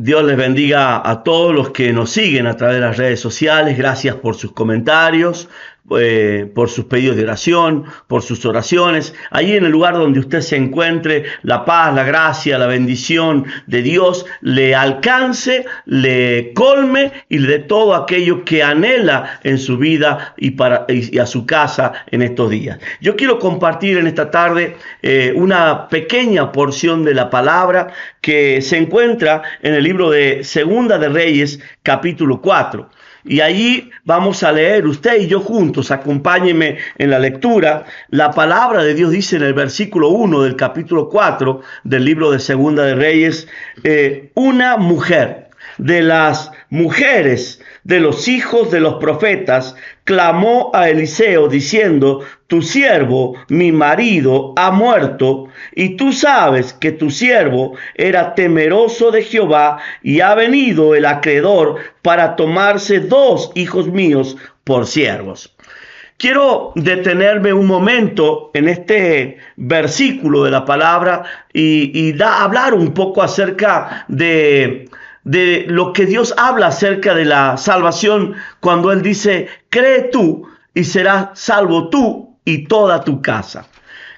Dios les bendiga a todos los que nos siguen a través de las redes sociales. Gracias por sus comentarios, por sus pedidos de oración, por sus oraciones. Allí en el lugar donde usted se encuentre, la paz, la gracia, la bendición de Dios le alcance, le colme y le dé todo aquello que anhela en su vida y a su casa en estos días. Yo quiero compartir en esta tarde una pequeña porción de la palabra que se encuentra en el libro de Segunda de Reyes, capítulo 4. Y allí vamos a leer, usted y yo juntos, acompáñenme en la lectura. La palabra de Dios dice en el versículo 1 del capítulo 4 del libro de Segunda de Reyes, una mujer de las mujeres de los hijos de los profetas clamó a Eliseo diciendo: tu siervo, mi marido, ha muerto, y tú sabes que tu siervo era temeroso de Jehová, y ha venido el acreedor para tomarse 2 hijos míos por siervos. Quiero detenerme un momento en este versículo de la palabra y hablar un poco acerca de lo que Dios habla acerca de la salvación cuando Él dice: cree tú y serás salvo tú y toda tu casa.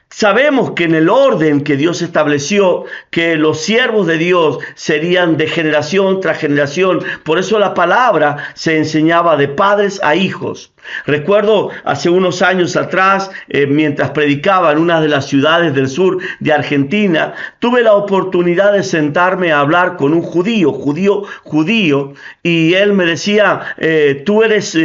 Sabemos que en el orden que Dios estableció, que los siervos de Dios serían de generación tras generación. Por eso la palabra se enseñaba de padres a hijos. Recuerdo hace unos años atrás, mientras predicaba en una de las ciudades del sur de Argentina, tuve la oportunidad de sentarme a hablar con un judío, y él me decía: tú eres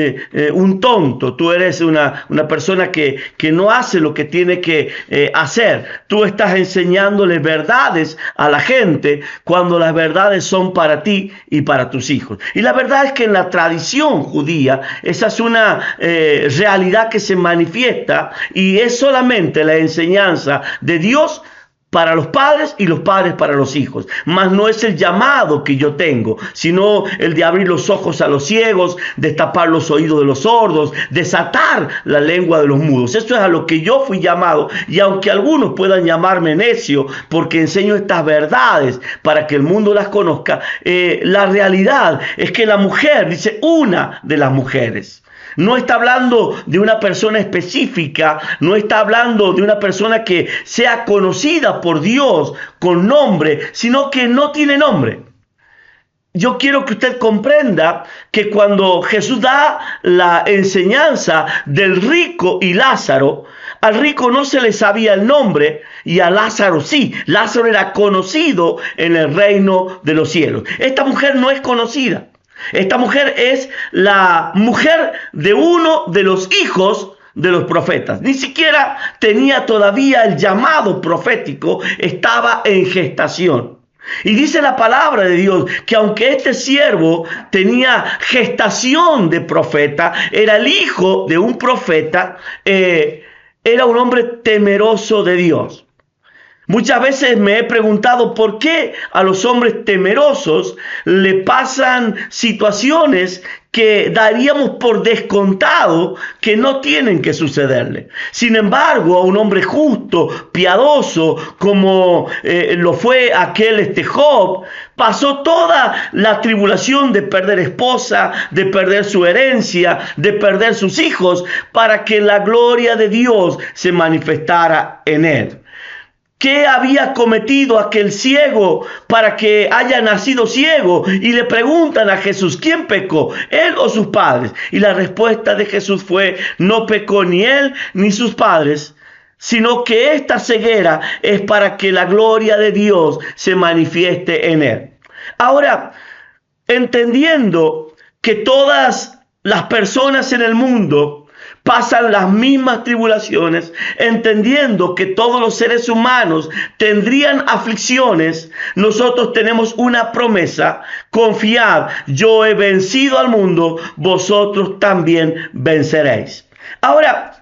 un tonto, tú eres una persona que no hace lo que tiene que hacer. Tú estás enseñándole verdades a la gente cuando las verdades son para ti y para tus hijos. Y la verdad es que en la tradición judía esa es una realidad que se manifiesta, y es solamente la enseñanza de Dios para los padres y los padres para los hijos. Mas no es el llamado que yo tengo, sino el de abrir los ojos a los ciegos, destapar los oídos de los sordos, desatar la lengua de los mudos. Eso es a lo que yo fui llamado. Y aunque algunos puedan llamarme necio porque enseño estas verdades para que el mundo las conozca, la realidad es que la mujer, dice una de las mujeres, no está hablando de una persona específica, no está hablando de una persona que sea conocida por Dios con nombre, sino que no tiene nombre. Yo quiero que usted comprenda que cuando Jesús da la enseñanza del rico y Lázaro, al rico no se le sabía el nombre y a Lázaro sí. Lázaro era conocido en el reino de los cielos. Esta mujer no es conocida. Esta mujer es la mujer de uno de los hijos de los profetas. Ni siquiera tenía todavía el llamado profético, estaba en gestación. Y dice la palabra de Dios que aunque este siervo tenía gestación de profeta, era el hijo de un profeta, era un hombre temeroso de Dios. Muchas veces me he preguntado por qué a los hombres temerosos le pasan situaciones que daríamos por descontado que no tienen que sucederle. Sin embargo, a un hombre justo, piadoso, como lo fue aquel Job, pasó toda la tribulación de perder esposa, de perder su herencia, de perder sus hijos, para que la gloria de Dios se manifestara en él. ¿Qué había cometido aquel ciego para que haya nacido ciego? Y le preguntan a Jesús: ¿quién pecó, él o sus padres? Y la respuesta de Jesús fue: no pecó ni él ni sus padres, sino que esta ceguera es para que la gloria de Dios se manifieste en él. Ahora, entendiendo que todas las personas en el mundo pasan las mismas tribulaciones, entendiendo que todos los seres humanos tendrían aflicciones, nosotros tenemos una promesa: confiad, yo he vencido al mundo, vosotros también venceréis. Ahora,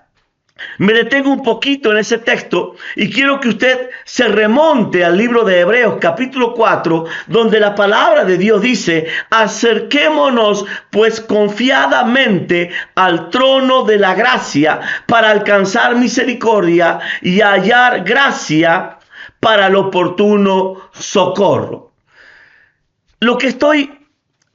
me detengo un poquito en ese texto y quiero que usted se remonte al libro de Hebreos capítulo 4, donde la palabra de Dios dice: acerquémonos pues confiadamente al trono de la gracia para alcanzar misericordia y hallar gracia para el oportuno socorro. Lo que estoy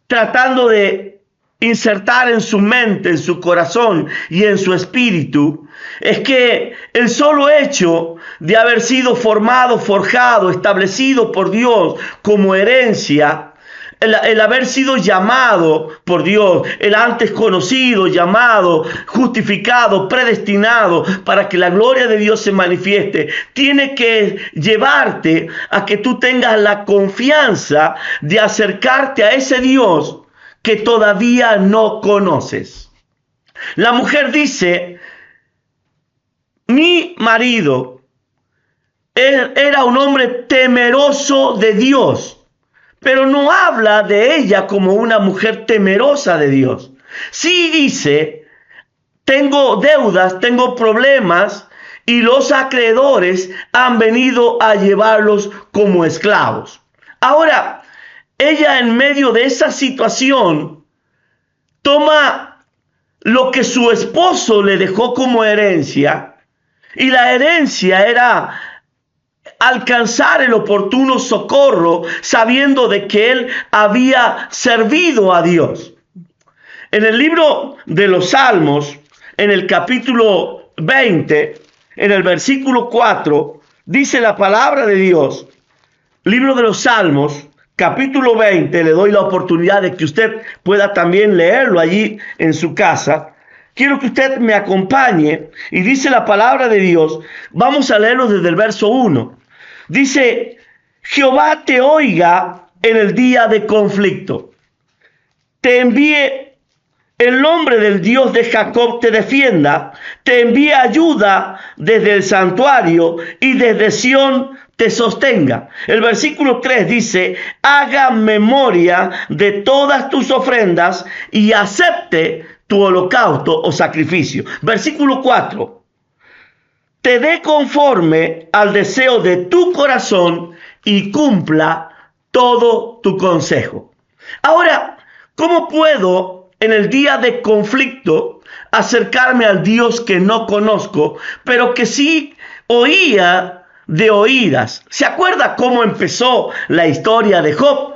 tratando de insertar en su mente, en su corazón y en su espíritu, es que el solo hecho de haber sido formado, forjado, establecido por Dios como herencia, el haber sido llamado por Dios, el antes conocido, llamado, justificado, predestinado para que la gloria de Dios se manifieste, tiene que llevarte a que tú tengas la confianza de acercarte a ese Dios que todavía no conoces. La mujer dice, mi marido era un hombre temeroso de Dios, pero no habla de ella como una mujer temerosa de Dios. Sí dice, tengo deudas, tengo problemas y los acreedores han venido a llevarlos como esclavos. Ahora, ella en medio de esa situación toma lo que su esposo le dejó como herencia, y la herencia era alcanzar el oportuno socorro, sabiendo de que él había servido a Dios. En el libro de los Salmos, en el capítulo 20, en el versículo 4, dice la palabra de Dios, libro de los Salmos, capítulo 20, le doy la oportunidad de que usted pueda también leerlo allí en su casa. Quiero que usted me acompañe y dice la palabra de Dios. Vamos a leerlo desde el verso 1. Dice, Jehová te oiga en el día de conflicto. Te envíe el nombre del Dios de Jacob te defienda. Te envíe ayuda desde el santuario y desde Sión te sostenga. El versículo 3 dice, haga memoria de todas tus ofrendas y acepte tu holocausto o sacrificio. Versículo 4. Te dé conforme al deseo de tu corazón y cumpla todo tu consejo. Ahora, ¿cómo puedo en el día de conflicto acercarme al Dios que no conozco, pero que sí oía de oídas? ¿Se acuerda cómo empezó la historia de Job?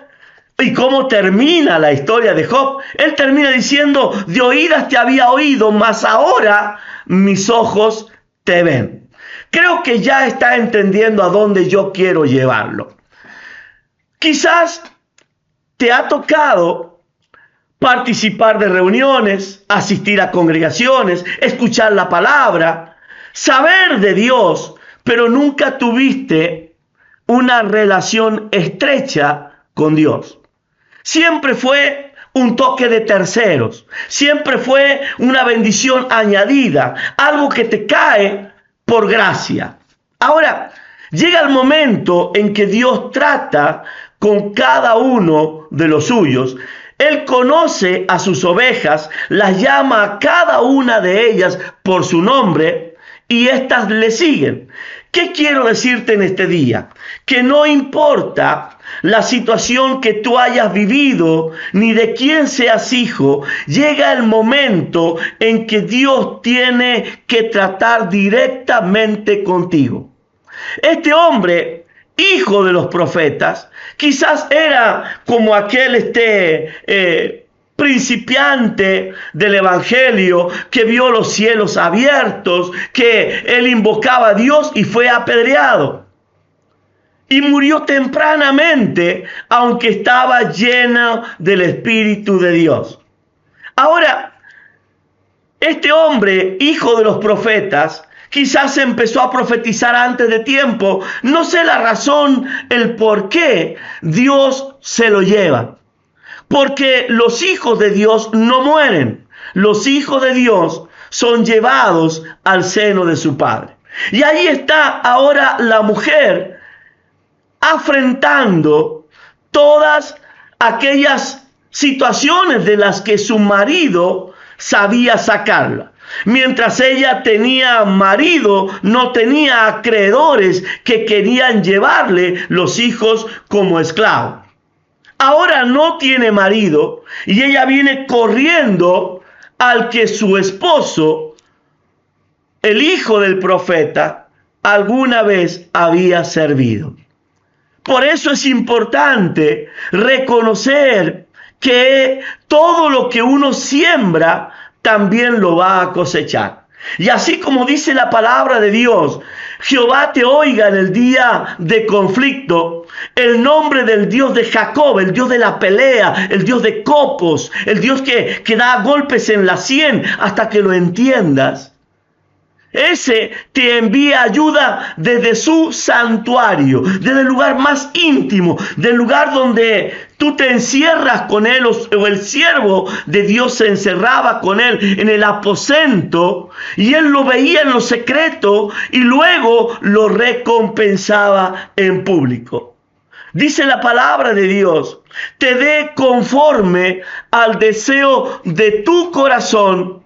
¿Y cómo termina la historia de Job? Él termina diciendo, de oídas te había oído, mas ahora mis ojos te ven. Creo que ya está entendiendo a dónde yo quiero llevarlo. Quizás te ha tocado participar de reuniones, asistir a congregaciones, escuchar la palabra, saber de Dios, pero nunca tuviste una relación estrecha con Dios. Siempre fue un toque de terceros, siempre fue una bendición añadida, algo que te cae por gracia. Ahora, llega el momento en que Dios trata con cada uno de los suyos. Él conoce a sus ovejas, las llama a cada una de ellas por su nombre y éstas le siguen. ¿Qué quiero decirte en este día? Que no importa la situación que tú hayas vivido, ni de quién seas hijo, llega el momento en que Dios tiene que tratar directamente contigo. Este hombre, hijo de los profetas, quizás era como aquel principiante del evangelio que vio los cielos abiertos, que él invocaba a Dios y fue apedreado. Y murió tempranamente, aunque estaba lleno del Espíritu de Dios. Ahora, este hombre, hijo de los profetas, quizás empezó a profetizar antes de tiempo. No sé la razón, el por qué Dios se lo lleva. Porque los hijos de Dios no mueren. Los hijos de Dios son llevados al seno de su Padre. Y ahí está ahora la mujer afrontando todas aquellas situaciones de las que su marido sabía sacarla. Mientras ella tenía marido, no tenía acreedores que querían llevarle los hijos como esclavo. Ahora no tiene marido y ella viene corriendo al que su esposo, el hijo del profeta, alguna vez había servido. Por eso es importante reconocer que todo lo que uno siembra también lo va a cosechar. Y así como dice la palabra de Dios, Jehová te oiga en el día de conflicto, el nombre del Dios de Jacob, el Dios de la pelea, el Dios de copos, el Dios que da golpes en la sien hasta que lo entiendas. Ese te envía ayuda desde su santuario, desde el lugar más íntimo, del lugar donde tú te encierras con él, o el siervo de Dios se encerraba con él en el aposento, y él lo veía en lo secreto y luego lo recompensaba en público. Dice la palabra de Dios, te dé conforme al deseo de tu corazón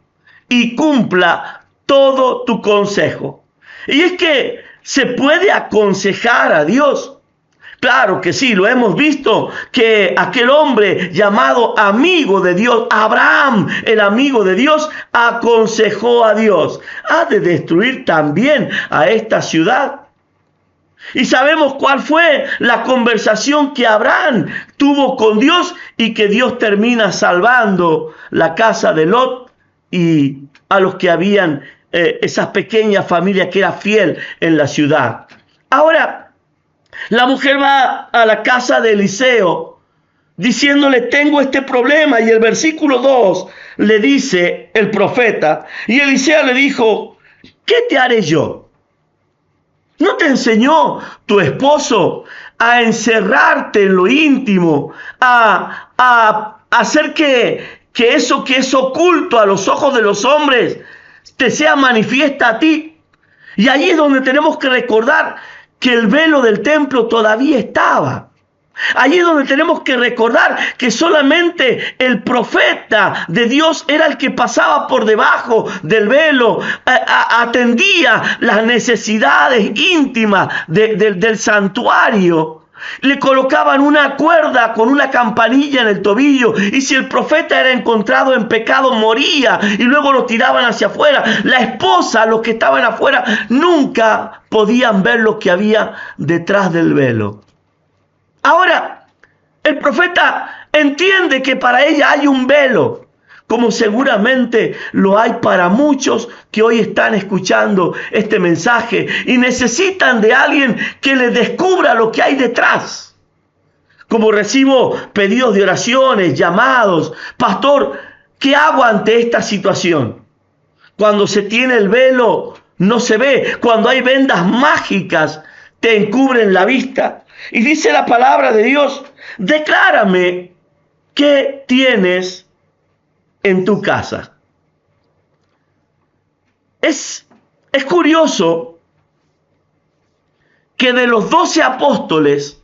y cumpla todo tu consejo. Y es que se puede aconsejar a Dios. Claro que sí, lo hemos visto, que aquel hombre llamado amigo de Dios, Abraham, el amigo de Dios, aconsejó a Dios. Ha de destruir también a esta ciudad. Y sabemos cuál fue la conversación que Abraham tuvo con Dios y que Dios termina salvando la casa de Lot y a los que habían esas pequeñas familias que era fiel en la ciudad. Ahora, la mujer va a la casa de Eliseo diciéndole, tengo este problema. Y el versículo 2 le dice el profeta, y Eliseo le dijo, ¿qué te haré yo? ¿No te enseñó tu esposo a encerrarte en lo íntimo, a hacer que eso que es oculto a los ojos de los hombres te sea manifiesta a ti? Y allí es donde tenemos que recordar que el velo del templo todavía estaba. Allí es donde tenemos que recordar que solamente el profeta de Dios era el que pasaba por debajo del velo, atendía las necesidades íntimas del santuario. Le colocaban una cuerda con una campanilla en el tobillo, y si el profeta era encontrado en pecado moría, y luego lo tiraban hacia afuera. La esposa, los que estaban afuera, nunca podían ver lo que había detrás del velo. Ahora, el profeta entiende que para ella hay un velo, como seguramente lo hay para muchos que hoy están escuchando este mensaje y necesitan de alguien que les descubra lo que hay detrás. Como recibo pedidos de oraciones, llamados, pastor, ¿qué hago ante esta situación? Cuando se tiene el velo, no se ve. Cuando hay vendas mágicas, te encubren la vista. Y dice la palabra de Dios, declárame qué tienes en tu casa. Es curioso que de los 12 apóstoles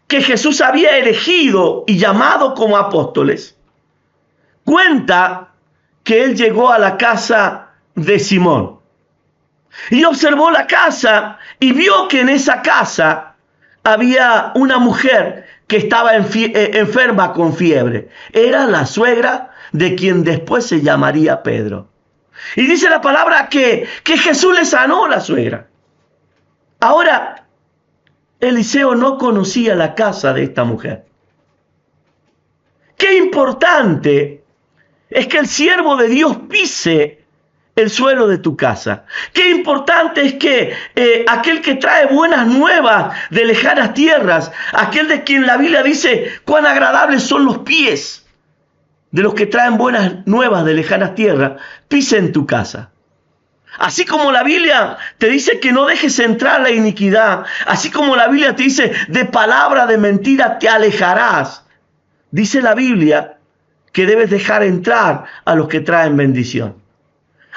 que Jesús había elegido y llamado como apóstoles, cuenta que él llegó a la casa de Simón y observó la casa y vio que en esa casa había una mujer que estaba enferma con fiebre. Era la suegra de quien después se llamaría Pedro. Y dice la palabra que Jesús le sanó a la suegra. Ahora, Eliseo no conocía la casa de esta mujer. Qué importante es que el siervo de Dios pise el suelo de tu casa. Qué importante es que aquel que trae buenas nuevas de lejanas tierras, aquel de quien la Biblia dice cuán agradables son los pies de los que traen buenas nuevas de lejanas tierras, pise en tu casa. Así como la Biblia te dice que no dejes entrar la iniquidad, así como la Biblia te dice de palabra de mentira te alejarás, dice la Biblia que debes dejar entrar a los que traen bendición.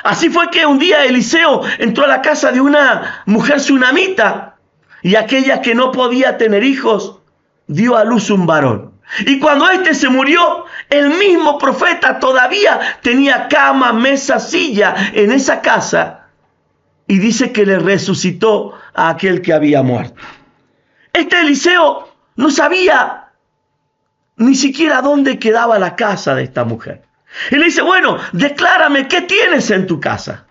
Así fue que un día Eliseo entró a la casa de una mujer sunamita, y aquella que no podía tener hijos dio a luz un varón. Y cuando éste se murió, el mismo profeta todavía tenía cama, mesa, silla en esa casa, y dice que le resucitó a aquel que había muerto. Este Eliseo no sabía ni siquiera dónde quedaba la casa de esta mujer. Y le dice, bueno, declárame qué tienes en tu casa.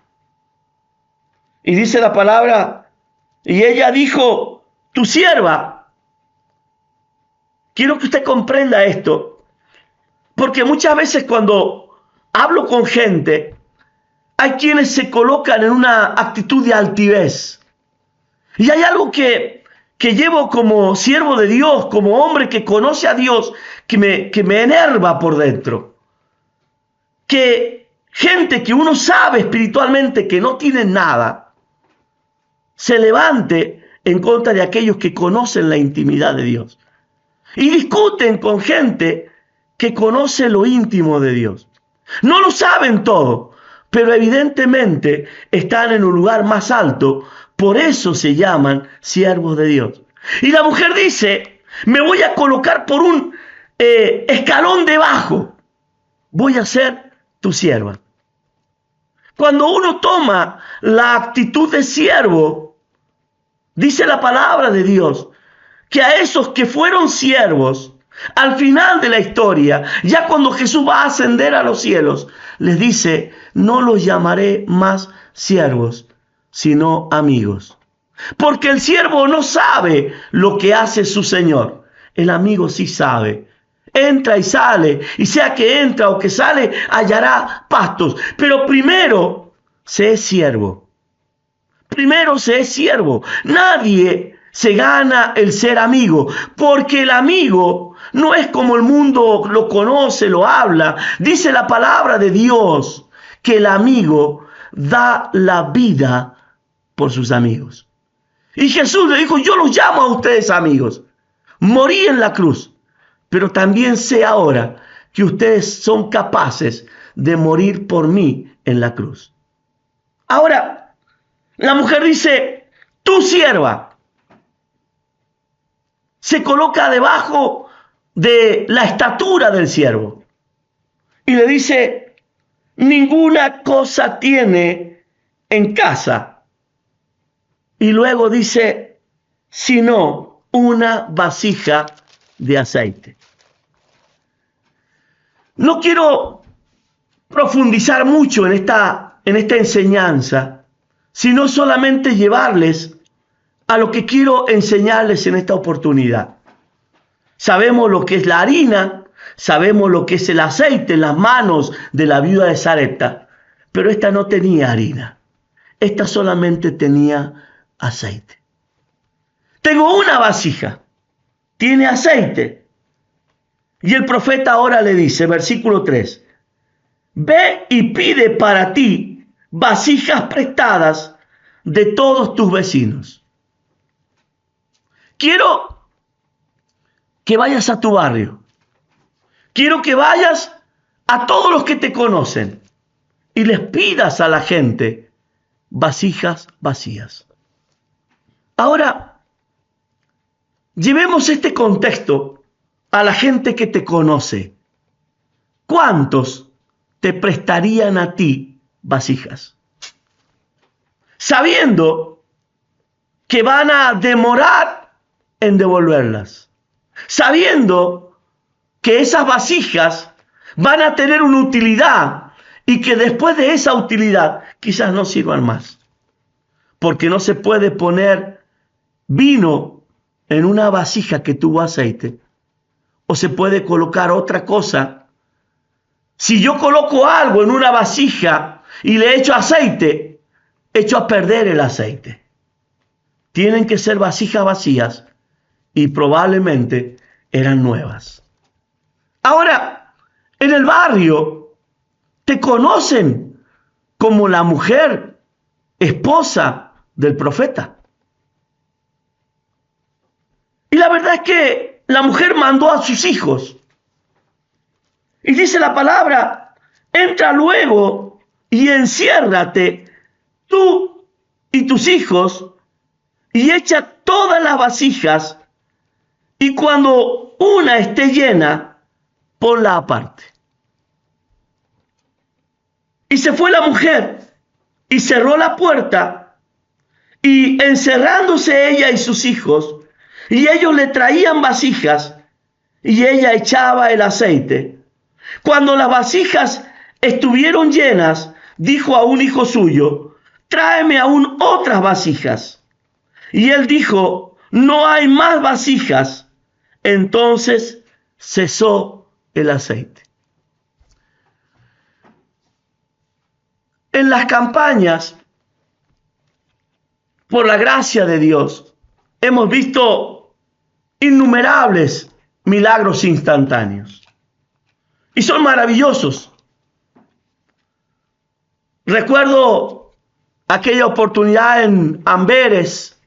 Y dice la palabra, y ella dijo, tu sierva quiero que usted comprenda esto, porque muchas veces cuando hablo con gente, hay quienes se colocan en una actitud de altivez. Y hay algo que llevo como siervo de Dios, como hombre que conoce a Dios, que me enerva por dentro. Que gente que uno sabe espiritualmente que no tiene nada, se levante en contra de aquellos que conocen la intimidad de Dios. Y discuten con gente que conoce lo íntimo de Dios. No lo saben todo, pero evidentemente están en un lugar más alto. Por eso se llaman siervos de Dios. Y la mujer dice, me voy a colocar por un escalón debajo. Voy a ser tu sierva. Cuando uno toma la actitud de siervo, dice la palabra de Dios, que a esos que fueron siervos, al final de la historia, ya cuando Jesús va a ascender a los cielos, les dice, no los llamaré más siervos, sino amigos. Porque el siervo no sabe lo que hace su Señor. El amigo sí sabe. Entra y sale, y sea que entra o que sale, hallará pastos. Pero primero se es siervo. Primero se es siervo. Nadie se gana el ser amigo, porque el amigo no es como el mundo lo conoce, lo habla. Dice la palabra de Dios que el amigo da la vida por sus amigos. Y Jesús le dijo, yo los llamo a ustedes amigos. Morí en la cruz, pero también sé ahora que ustedes son capaces de morir por mí en la cruz. Ahora, la mujer dice, tu sierva, se coloca debajo de la estatura del siervo y le dice, ninguna cosa tiene en casa. Y luego dice, sino una vasija de aceite. No quiero profundizar mucho en esta enseñanza, sino solamente llevarles a lo que quiero enseñarles en esta oportunidad. Sabemos lo que es la harina, sabemos lo que es el aceite en las manos de la viuda de Sarepta, pero esta no tenía harina, esta solamente tenía aceite. Tengo una vasija, tiene aceite. Y el profeta ahora le dice, versículo 3, ve y pide para ti vasijas prestadas de todos tus vecinos. Quiero que vayas a tu barrio. Quiero que vayas a todos los que te conocen y les pidas a la gente vasijas vacías. Ahora, llevemos este contexto a la gente que te conoce. ¿Cuántos te prestarían a ti vasijas? Sabiendo que van a demorar en devolverlas. Sabiendo que esas vasijas van a tener una utilidad y que después de esa utilidad quizás no sirvan más. Porque no se puede poner vino en una vasija que tuvo aceite. O se puede colocar otra cosa. Si yo coloco algo en una vasija y le echo aceite, echo a perder el aceite. Tienen que ser vasijas vacías y probablemente eran nuevas. Ahora, en el barrio te conocen como la mujer esposa del profeta. Y la verdad es que la mujer mandó a sus hijos. Y dice la palabra, entra luego y enciérrate tú y tus hijos y echa todas las vasijas y cuando una esté llena, ponla aparte. Y se fue la mujer y cerró la puerta y encerrándose ella y sus hijos, y ellos le traían vasijas y ella echaba el aceite. Cuando las vasijas estuvieron llenas, dijo a un hijo suyo, tráeme aún otras vasijas. Y él dijo, no hay más vasijas. entonces cesó el aceite. En las campañas, por la gracia de Dios, hemos visto innumerables milagros instantáneos. Y son maravillosos. Recuerdo aquella oportunidad en Amberes,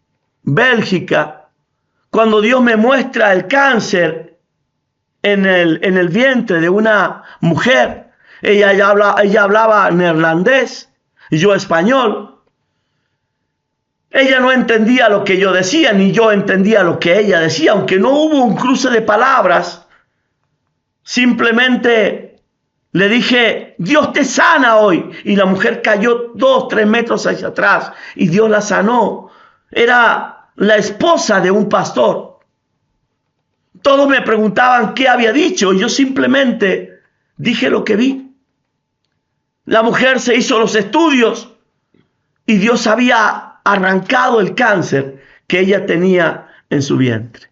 Bélgica, cuando Dios me muestra el cáncer en el vientre de una mujer. Ella hablaba neerlandés y yo español. Ella no entendía lo que yo decía, ni yo entendía lo que ella decía, aunque no hubo un cruce de palabras. Simplemente le dije, Dios te sana hoy. Y la mujer cayó 2-3 metros hacia atrás y Dios la sanó. Era la esposa de un pastor. Todos me preguntaban qué había dicho. Yo simplemente dije lo que vi. La mujer se hizo los estudios y Dios había arrancado el cáncer que ella tenía en su vientre.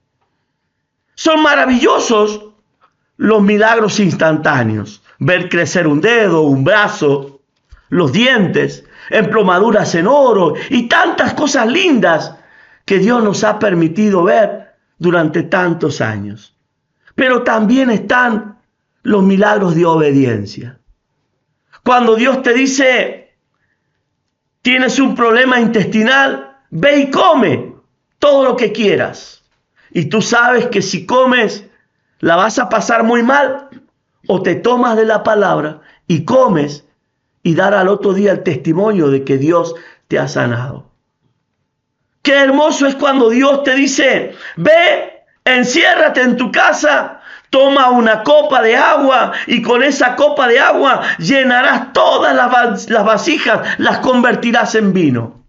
Son maravillosos los milagros instantáneos. Ver crecer un dedo, un brazo, los dientes, emplomaduras en oro y tantas cosas lindas que Dios nos ha permitido ver durante tantos años. Pero también están los milagros de obediencia. Cuando Dios te dice, tienes un problema intestinal, ve y come todo lo que quieras. Y tú sabes que si comes, la vas a pasar muy mal. O te tomas de la palabra y comes y dar al otro día el testimonio de que Dios te ha sanado. Qué hermoso es cuando Dios te dice, ve, enciérrate en tu casa, toma una copa de agua y con esa copa de agua llenarás todas las vasijas, las convertirás en vino.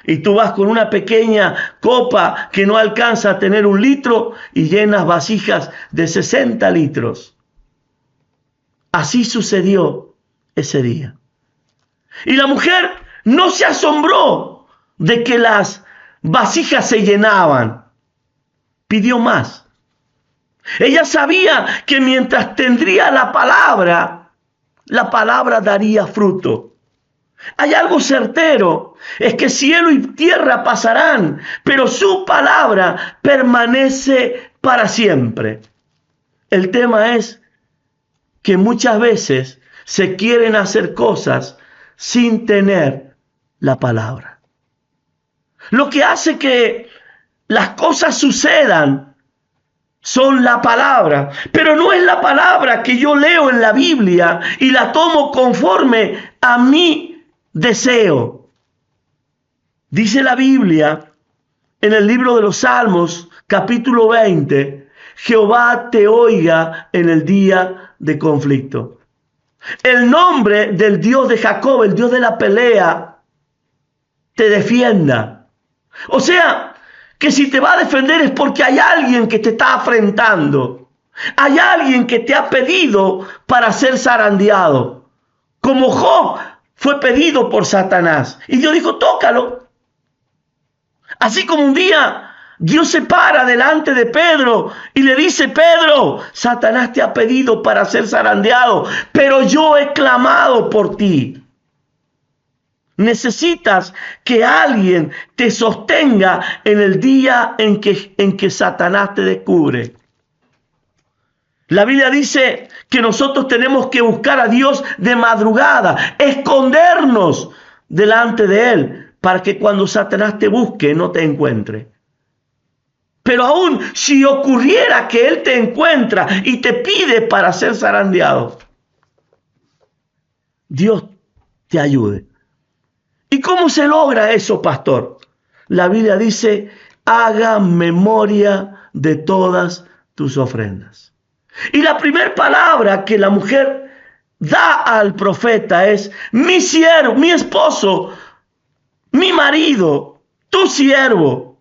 Y tú vas con una pequeña copa que no alcanza a tener 1 litro y llenas vasijas de 60 litros. Así sucedió ese día. Y la mujer no se asombró de que las vasijas se llenaban. Pidió más. Ella sabía que mientras tendría la palabra daría fruto. Hay algo certero, es que cielo y tierra pasarán, pero su palabra permanece para siempre. El tema es que muchas veces se quieren hacer cosas sin tener la palabra. Lo que hace que las cosas sucedan son la palabra, pero no es la palabra que yo leo en la Biblia y la tomo conforme a mi deseo. Dice la Biblia en el libro de los Salmos, capítulo 20, Jehová te oiga en el día de conflicto. El nombre del Dios de Jacob, el Dios de la pelea, te defienda. O sea, que si te va a defender es porque hay alguien que te está afrentando. Hay alguien que te ha pedido para ser zarandeado. Como Job fue pedido por Satanás. Y Dios dijo, tócalo. Así como un día Dios se para delante de Pedro y le dice, Pedro, Satanás te ha pedido para ser zarandeado, pero yo he clamado por ti. Necesitas que alguien te sostenga en el día en que Satanás te descubre. La Biblia dice que nosotros tenemos que buscar a Dios de madrugada, escondernos delante de Él, para que cuando Satanás te busque no te encuentre. Pero aún si ocurriera que Él te encuentra y te pide para ser zarandeado, Dios te ayude. ¿Y cómo se logra eso, pastor? La Biblia dice, haga memoria de todas tus ofrendas. Y la primera palabra que la mujer da al profeta es, mi siervo, mi esposo, mi marido, tu siervo.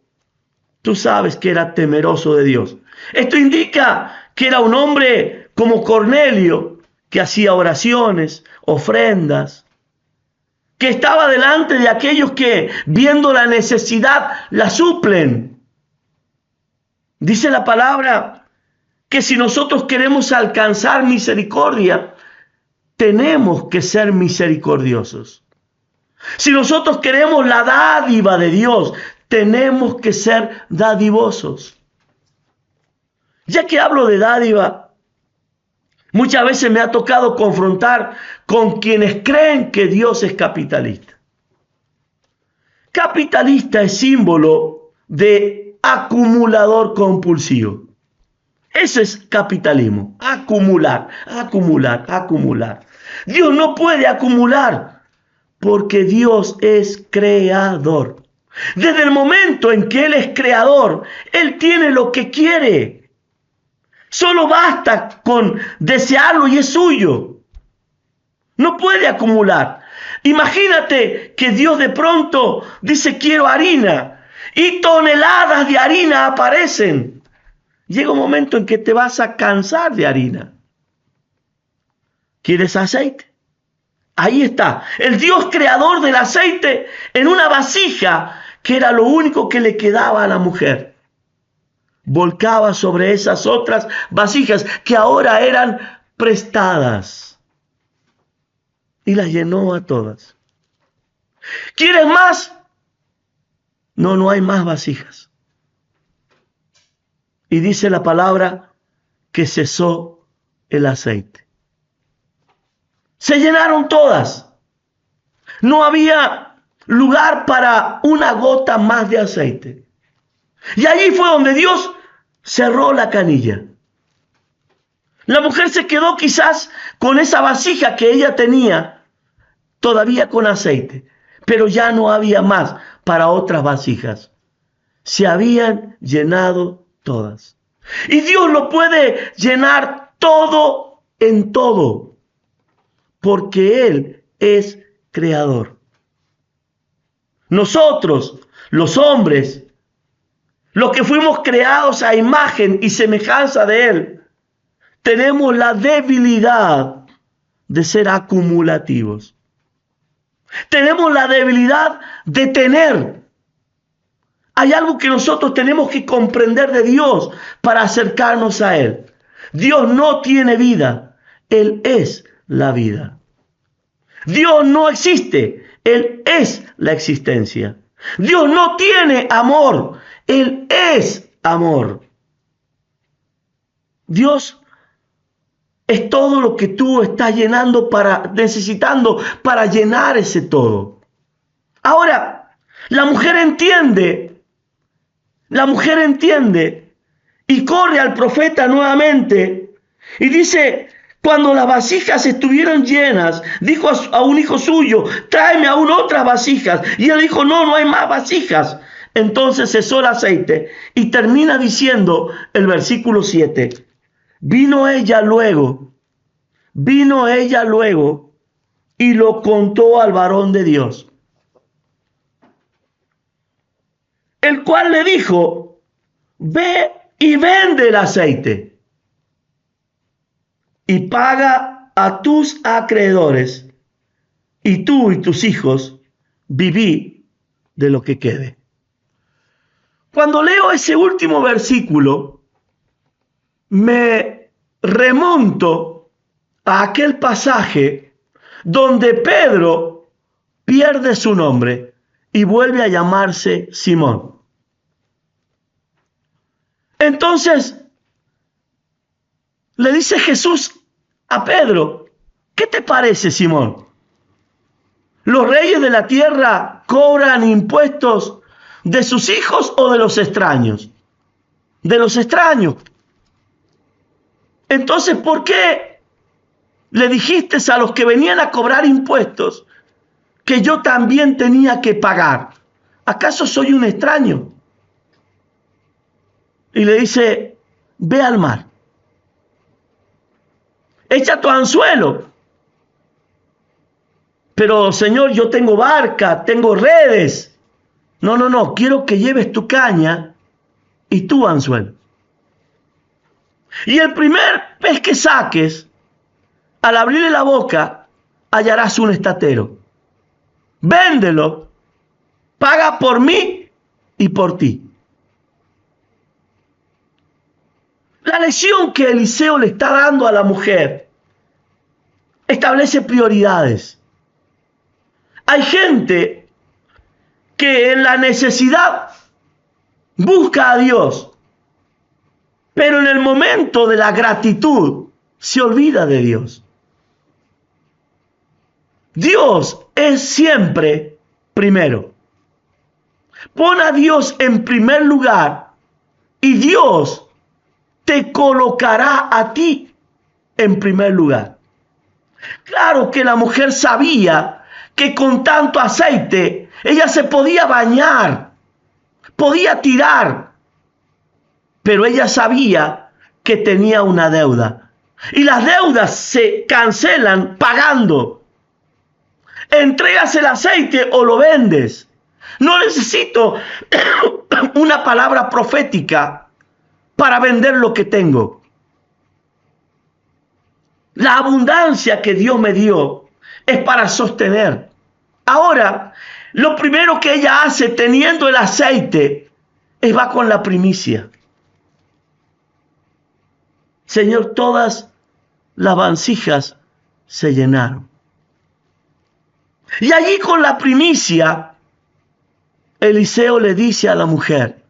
Tú sabes que era temeroso de Dios. Esto indica que era un hombre como Cornelio, que hacía oraciones, ofrendas, que estaba delante de aquellos que, viendo la necesidad, la suplen. Dice la palabra que si nosotros queremos alcanzar misericordia, tenemos que ser misericordiosos. Si nosotros queremos la dádiva de Dios, tenemos que ser dadivosos. Ya que hablo de dádiva, muchas veces me ha tocado confrontar con quienes creen que Dios es capitalista. Capitalista es símbolo de acumulador compulsivo. Eso es capitalismo. Acumular, acumular, acumular. Dios no puede acumular porque Dios es creador. Desde el momento en que Él es creador, Él tiene lo que quiere. Solo basta con desearlo y es suyo. No puede acumular. Imagínate que Dios de pronto dice quiero harina y toneladas de harina aparecen. Llega un momento en que te vas a cansar de harina. ¿Quieres aceite? Ahí está, el Dios creador del aceite en una vasija que era lo único que le quedaba a la mujer. Volcaba sobre esas otras vasijas que ahora eran prestadas y las llenó a todas. ¿Quieres más? No, no hay más vasijas. Y dice la palabra que cesó el aceite. Se llenaron todas. No había lugar para una gota más de aceite. Y allí fue donde Dios cerró la canilla. La mujer se quedó quizás con esa vasija que ella tenía, todavía con aceite, pero ya no había más para otras vasijas. Se habían llenado todas. Y Dios lo puede llenar todo en todo, porque Él es creador. Nosotros, los hombres, los que fuimos creados a imagen y semejanza de Él, tenemos la debilidad de ser acumulativos. Tenemos la debilidad de tener. Hay algo que nosotros tenemos que comprender de Dios para acercarnos a Él. Dios no tiene vida, Él es la vida. Dios no existe, Él es la existencia. Dios no tiene amor, Él es amor. Dios es todo lo que tú estás necesitando para llenar ese todo. Ahora, la mujer entiende y corre al profeta nuevamente y dice, cuando las vasijas estuvieron llenas, dijo a un hijo suyo, tráeme aún otras vasijas. Y él dijo, no hay más vasijas. Entonces cesó el aceite y termina diciendo el versículo 7. Vino ella luego y lo contó al varón de Dios, el cual le dijo, ve y vende el aceite y paga a tus acreedores, y tú y tus hijos viví de lo que quede. Cuando leo ese último versículo, me remonto a aquel pasaje donde Pedro pierde su nombre y vuelve a llamarse Simón. Entonces, le dice Jesús a Pedro, ¿qué te parece, Simón? ¿Los reyes de la tierra cobran impuestos de sus hijos o de los extraños? De los extraños. Entonces, ¿por qué le dijiste a los que venían a cobrar impuestos que yo también tenía que pagar? ¿Acaso soy un extraño? Y le dice, ve al mar. Echa tu anzuelo. Pero, Señor, yo tengo barca, tengo redes. No, quiero que lleves tu caña y tu anzuelo. Y el primer pez que saques, al abrirle la boca, hallarás un estatero. Véndelo, paga por mí y por ti. La lección que Eliseo le está dando a la mujer establece prioridades. Hay gente que en la necesidad busca a Dios, pero en el momento de la gratitud se olvida de Dios. Dios es siempre primero. Pon a Dios en primer lugar y Dios te colocará a ti en primer lugar. Claro que la mujer sabía que con tanto aceite ella se podía bañar, podía tirar, pero ella sabía que tenía una deuda. Y las deudas se cancelan pagando. Entregas el aceite o lo vendes. No necesito una palabra profética para vender lo que tengo. La abundancia que Dios me dio es para sostener. Ahora, lo primero que ella hace teniendo el aceite es va con la primicia. Señor, todas las vasijas se llenaron. Y allí con la primicia, Eliseo le dice a la mujer,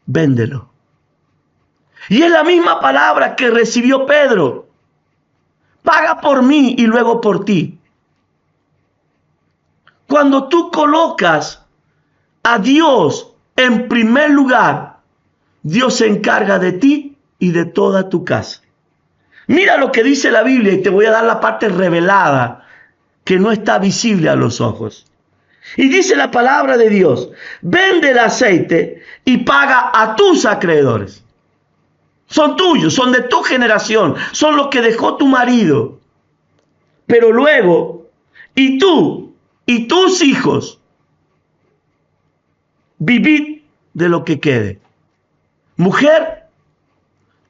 véndelo. Y es la misma palabra que recibió Pedro. Paga por mí y luego por ti. Cuando tú colocas a Dios en primer lugar, Dios se encarga de ti y de toda tu casa. Mira lo que dice la Biblia y te voy a dar la parte revelada que no está visible a los ojos. Y dice la palabra de Dios, vende el aceite y paga a tus acreedores. Son tuyos, son de tu generación, son los que dejó tu marido. Pero luego, y tú y tus hijos, vivid de lo que quede. Mujer,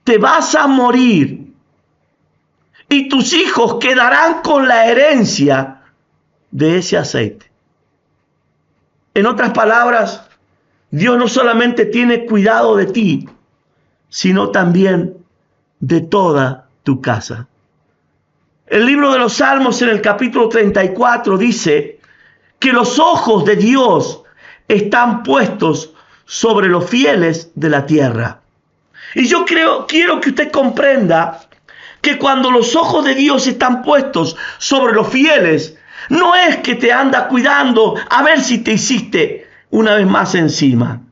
te vas a morir y tus hijos quedarán con la herencia de ese aceite. En otras palabras, Dios no solamente tiene cuidado de ti, sino también de toda tu casa. El libro de los Salmos en el capítulo 34 dice que los ojos de Dios están puestos sobre los fieles de la tierra. Y yo quiero que usted comprenda que cuando los ojos de Dios están puestos sobre los fieles, no es que te anda cuidando a ver si te hiciste una vez más encima.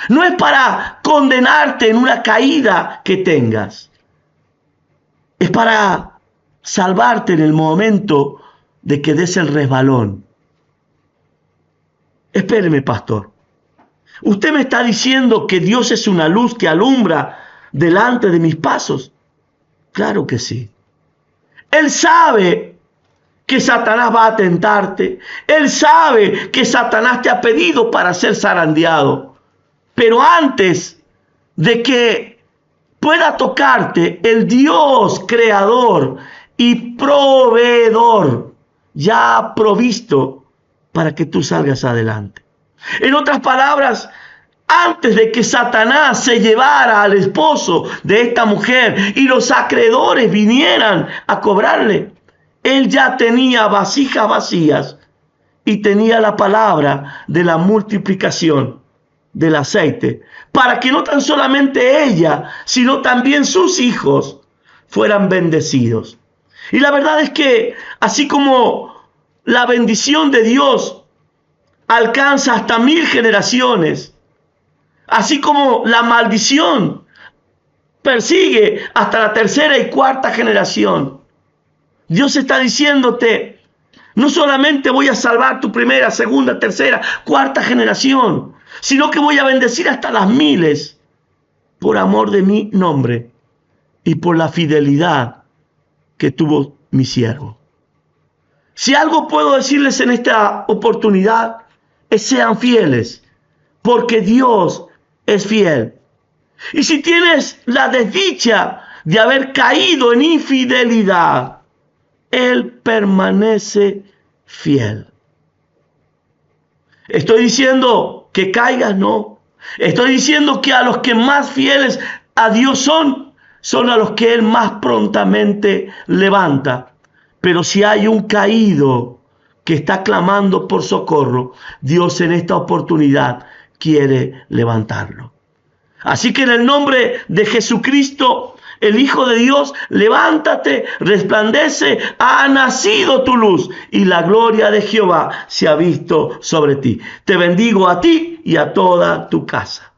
No es para condenarte en una caída que tengas. Es para salvarte en el momento de que des el resbalón. Espéreme, pastor. ¿Usted me está diciendo que Dios es una luz que alumbra delante de mis pasos? Claro que sí. Él sabe que Satanás va a tentarte. Él sabe que Satanás te ha pedido para ser zarandeado. Pero antes de que pueda tocarte, el Dios creador y proveedor ya ha provisto para que tú salgas adelante. En otras palabras, antes de que Satanás se llevara al esposo de esta mujer y los acreedores vinieran a cobrarle, él ya tenía vasijas vacías y tenía la palabra de la multiplicación del aceite, para que no tan solamente ella, sino también sus hijos fueran bendecidos. Y la verdad es que así como la bendición de Dios alcanza hasta 1000 generaciones, así como la maldición persigue hasta la tercera y cuarta generación, Dios está diciéndote, no solamente voy a salvar tu primera, segunda, tercera, cuarta generación, sino que voy a bendecir hasta las 1000 por amor de mi nombre y por la fidelidad que tuvo mi siervo. Si algo puedo decirles en esta oportunidad, es sean fieles, porque Dios es fiel. Y si tienes la desdicha de haber caído en infidelidad, Él permanece fiel. Estoy diciendo que caigas, no. Estoy diciendo que a los que más fieles a Dios son a los que Él más prontamente levanta. Pero si hay un caído que está clamando por socorro, Dios en esta oportunidad quiere levantarlo. Así que en el nombre de Jesucristo, el Hijo de Dios, levántate, resplandece, ha nacido tu luz y la gloria de Jehová se ha visto sobre ti. Te bendigo a ti y a toda tu casa.